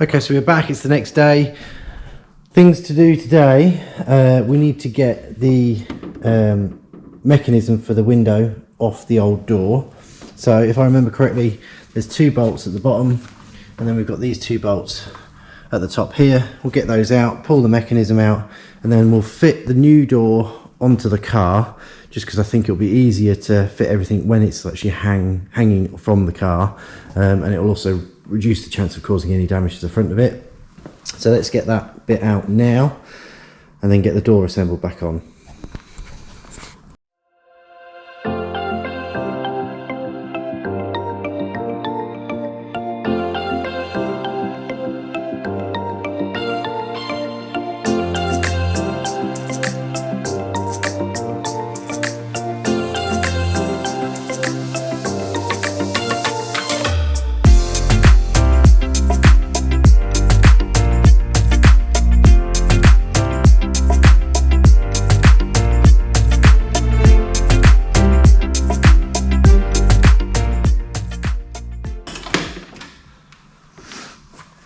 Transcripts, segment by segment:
Okay, so we're back, it's the next day. Things to do today, we need to get the mechanism for the window off the old door. So if I remember correctly, there's 2 bolts at the bottom, and then we've got these 2 bolts at the top here. We'll get those out, pull the mechanism out, and then we'll fit the new door onto the car, just because I think it'll be easier to fit everything when it's actually hanging from the car, and it will also reduce the chance of causing any damage to the front of it. So let's get that bit out now and then get the door assembled back on.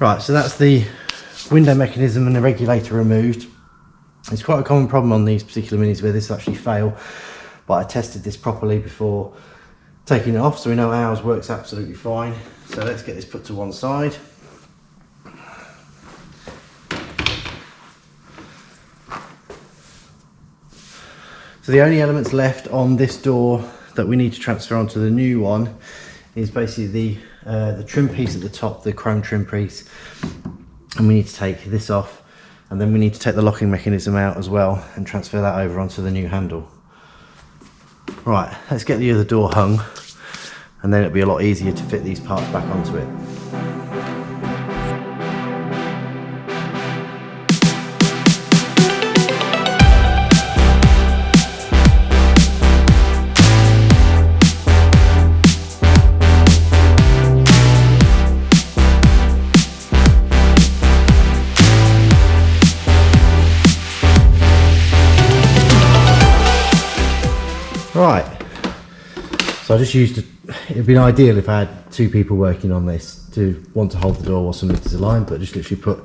Right, so that's the window mechanism and the regulator removed. It's quite a common problem on these particular minis where this actually fail, but I tested this properly before taking it off, so we know ours works absolutely fine. So let's get this put to one side. So the only elements left on this door that we need to transfer onto the new one is basically the trim piece at the top, the chrome trim piece, and we need to take this off, and then we need to take the locking mechanism out as well and transfer that over onto the new handle. Right, let's get the other door hung, and then it'll be a lot easier to fit these parts back onto it. Right, so I just used it'd been ideal if I had 2 people working on this, to want to hold the door while somebody is aligned, but just literally put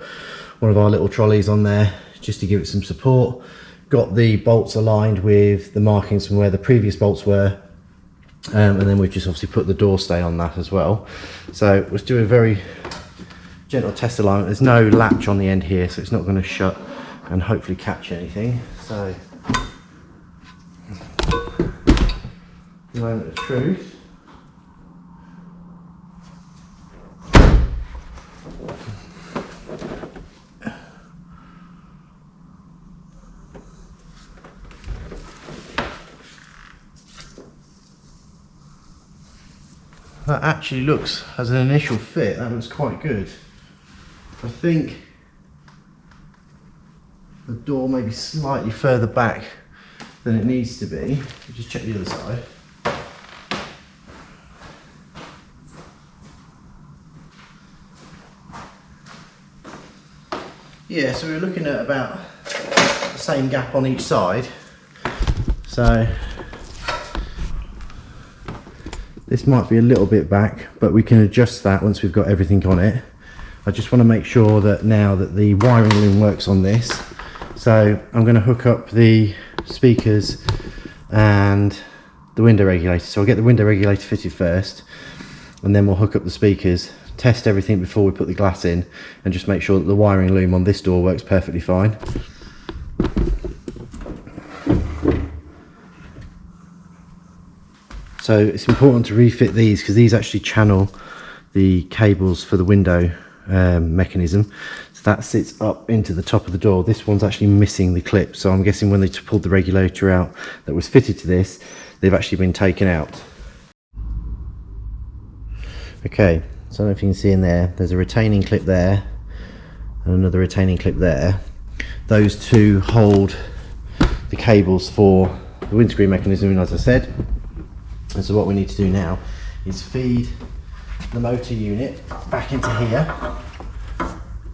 one of our little trolleys on there just to give it some support. Got the bolts aligned with the markings from where the previous bolts were, and then we've just obviously put the door stay on that as well. So let's do a very gentle test alignment. There's no latch on the end here, so it's not going to shut and hopefully catch anything. So moment of truth. That actually looks, as an initial fit, that looks quite good. I think the door may be slightly further back than it needs to be. Just check the other side. Yeah, so we're looking at about the same gap on each side. So this might be a little bit back, but we can adjust that once we've got everything on it. I just want to make sure that now that the wiring loom works on this. So I'm going to hook up the speakers and the window regulator. So I'll get the window regulator fitted first, and then we'll hook up the speakers, test everything before we put the glass in, and just make sure that the wiring loom on this door works perfectly fine. So it's important to refit these because these actually channel the cables for the window mechanism. So that sits up into the top of the door. This one's actually missing the clip, so I'm guessing when they pulled the regulator out that was fitted to this, they've actually been taken out. Okay, so I don't know if you can see in there, there's a retaining clip there and another retaining clip there. Those 2 hold the cables for the windscreen mechanism, as I said. And so what we need to do now is feed the motor unit back into here,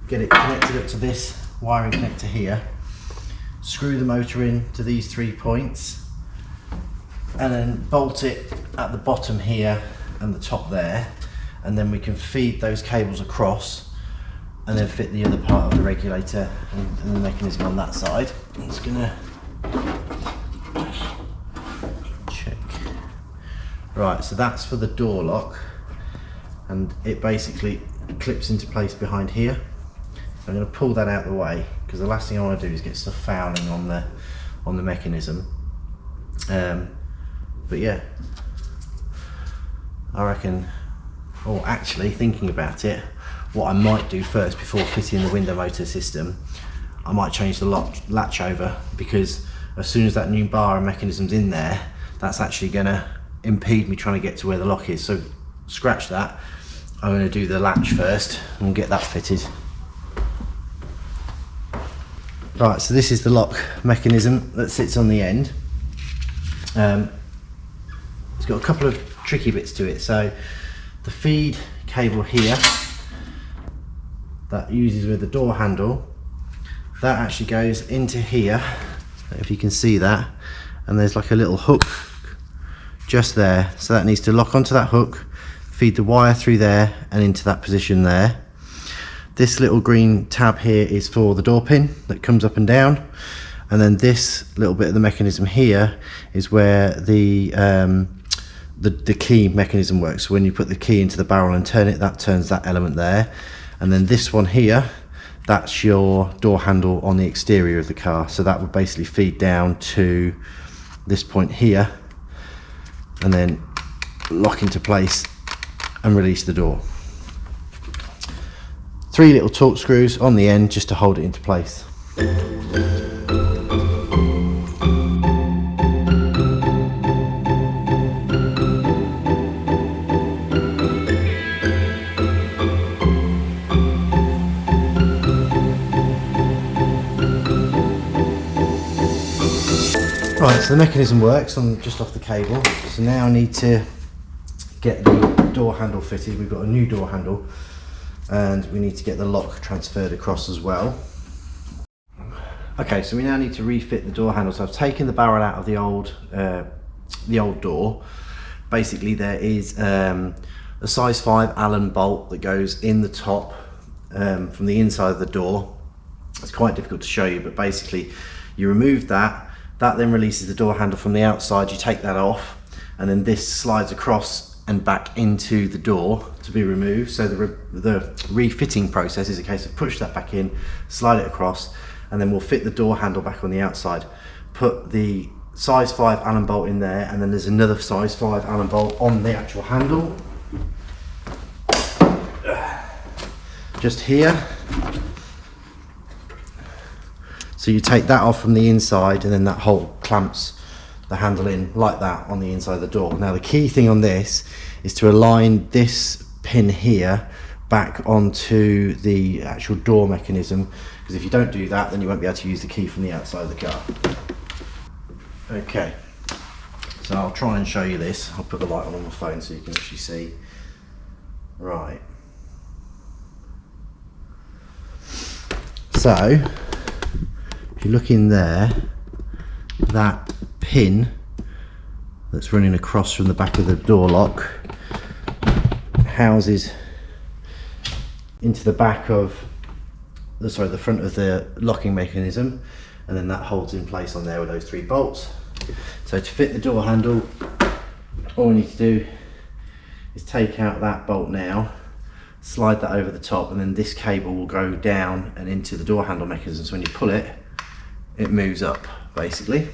get it connected up to this wiring connector here, screw the motor in to these 3 points, and then bolt it at the bottom here and the top there, and then we can feed those cables across and then fit the other part of the regulator and the mechanism on that side. I'm just gonna check. Right, so that's for the door lock, and it basically clips into place behind here. I'm going to pull that out of the way because the last thing I want to do is get stuff fouling on the mechanism. But yeah, I reckon, or actually thinking about it, what I might do first before fitting the window motor system, I might change the latch over, because as soon as that new bar and mechanism's in there, that's actually going to impede me trying to get to where the lock is. So scratch that. I'm going to do the latch first and get that fitted. Right, so this is the lock mechanism that sits on the end. It's got a couple of tricky bits to it. So the feed cable here that uses with the door handle, that actually goes into here, if you can see that, and there's like a little hook just there, so that needs to lock onto that hook, feed the wire through there and into that position there. This little green tab here is for the door pin that comes up and down, and then this little bit of the mechanism here is where the key mechanism works. So when you put the key into the barrel and turn it, that turns that element there. And then this one here, that's your door handle on the exterior of the car. So that would basically feed down to this point here and then lock into place and release the door. 3 little torque screws on the end just to hold it into place. Right, so the mechanism works just off the cable. So now I need to get the door handle fitted. We've got a new door handle, and we need to get the lock transferred across as well. Okay, so we now need to refit the door handle. So I've taken the barrel out of the old door. Basically, there is a size 5 Allen bolt that goes in the top from the inside of the door. It's quite difficult to show you, but basically you remove that. That then releases the door handle from the outside. You take that off, and then this slides across and back into the door to be removed. So the refitting process is a case of push that back in, slide it across, and then we'll fit the door handle back on the outside. Put the size 5 Allen bolt in there, and then there's another size 5 Allen bolt on the actual handle. Just here. So you take that off from the inside, and then that hole clamps the handle in like that on the inside of the door. Now the key thing on this is to align this pin here back onto the actual door mechanism, because if you don't do that, then you won't be able to use the key from the outside of the car. Okay, so I'll try and show you this. I'll put the light on my phone so you can actually see. Right. So if you look in there, that pin that's running across from the back of the door lock houses into the back of the front of the locking mechanism, and then that holds in place on there with those 3 bolts. So to fit the door handle, all we need to do is take out that bolt now, slide that over the top, and then this cable will go down and into the door handle mechanism. So when you pull it, it moves up basically.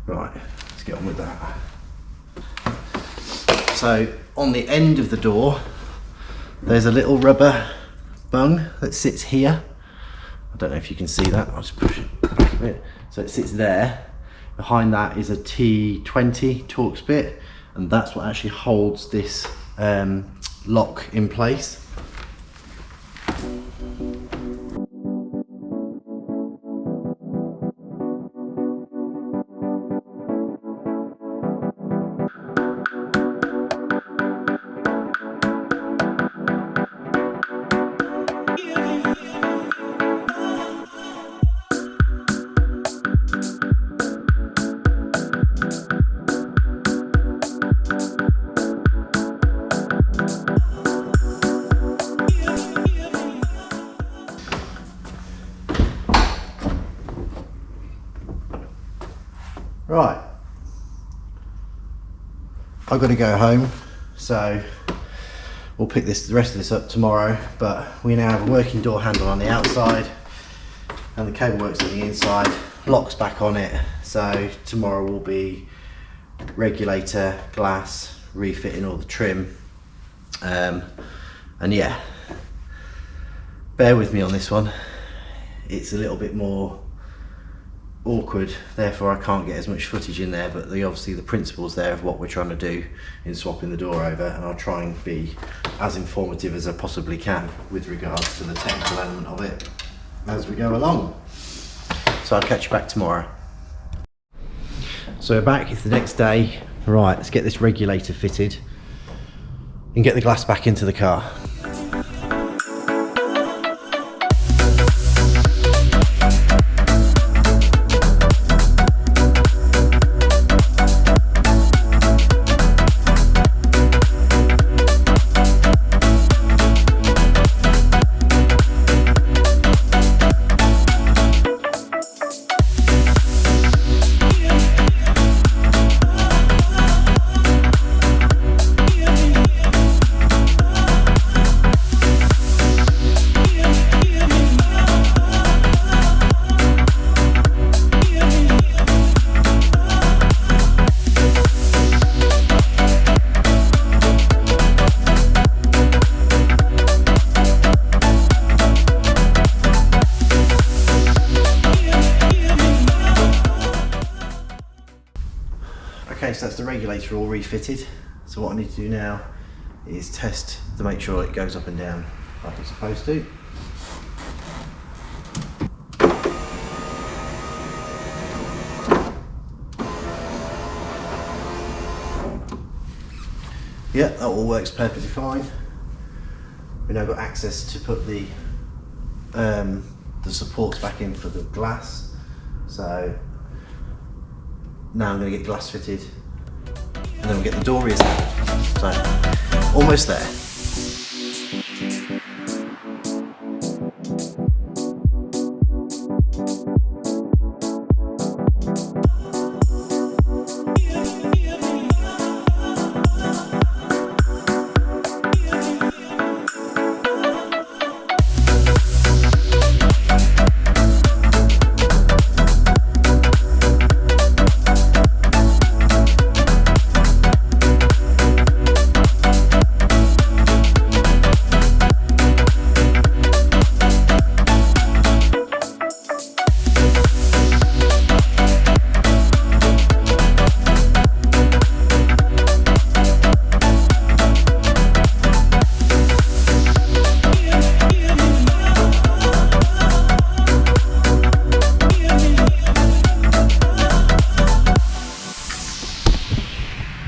Right, let's get on with that. So on the end of the door, there's a little rubber bung that sits here. I don't know if you can see that. I'll just push it back a bit. So it sits there. Behind that is a T20 Torx bit, and that's what actually holds this lock in place. Right, I've got to go home, so we'll pick the rest of this up tomorrow, but we now have a working door handle on the outside and the cable works on the inside, locks back on it, so tomorrow will be regulator, glass, refitting all the trim, and yeah, bear with me on this one. It's a little bit more awkward, therefore I can't get as much footage in there, but obviously the principle's there of what we're trying to do in swapping the door over, and I'll try and be as informative as I possibly can with regards to the technical element of it as we go along. So I'll catch you back tomorrow. So we're back, it's the next day. Right, let's get this regulator fitted and get the glass back into the car. Okay, so that's the regulator all refitted. So what I need to do now is test to make sure it goes up and down like it's supposed to. Yeah, that all works perfectly fine. We've now got access to put the supports back in for the glass. So now I'm going to get glass fitted and then we'll get the door reassembled. So, almost there.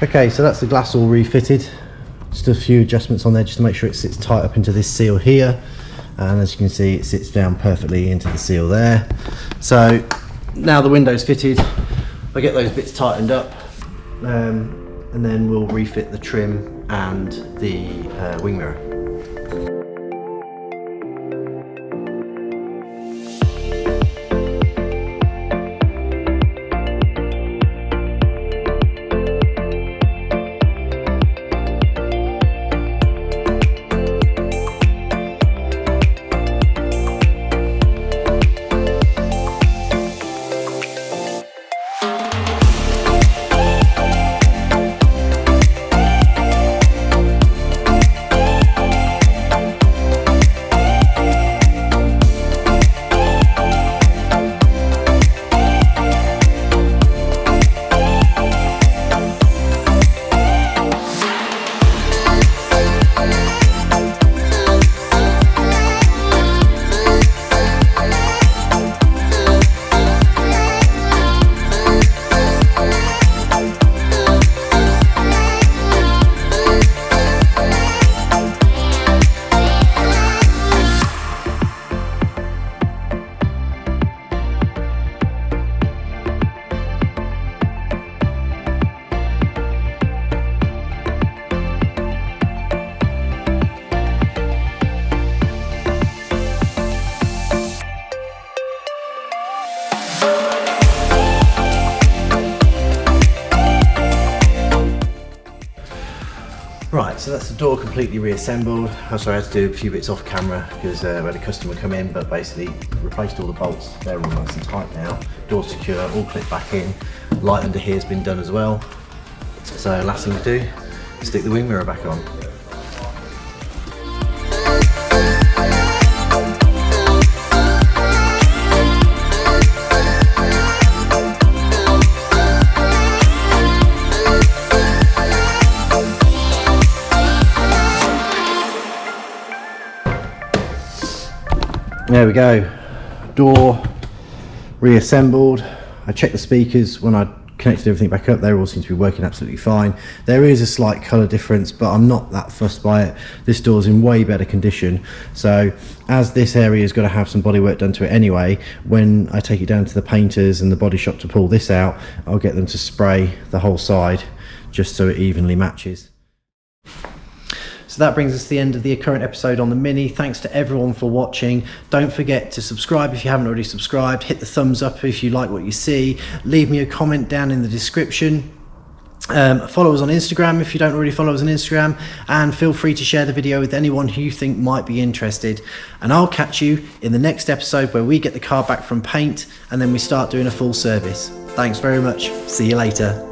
Okay, so that's the glass all refitted. Just a few adjustments on there just to make sure it sits tight up into this seal here. And as you can see, it sits down perfectly into the seal there. So now the window's fitted, I get those bits tightened up, and then we'll refit the trim and the wing mirror. Right, so that's the door completely reassembled. I'm sorry, I had to do a few bits off camera because we had a customer come in, but basically replaced all the bolts. They're all nice and tight now. Door secure, all clipped back in. Light under here has been done as well. So last thing to do, stick the wing mirror back on. There we go, door reassembled. I checked the speakers when I connected everything back up. They all seem to be working absolutely fine. There is a slight colour difference, but I'm not that fussed by it. This door's in way better condition. So as this area's got to have some bodywork done to it anyway, when I take it down to the painters and the body shop to pull this out, I'll get them to spray the whole side just so it evenly matches. So that brings us to the end of the current episode on the Mini. Thanks to everyone for watching. Don't forget to subscribe if you haven't already subscribed. Hit the thumbs up if you like what you see. Leave me a comment down in the description. Follow us on Instagram if you don't already follow us on Instagram. And feel free to share the video with anyone who you think might be interested. And I'll catch you in the next episode where we get the car back from paint and then we start doing a full service. Thanks very much. See you later.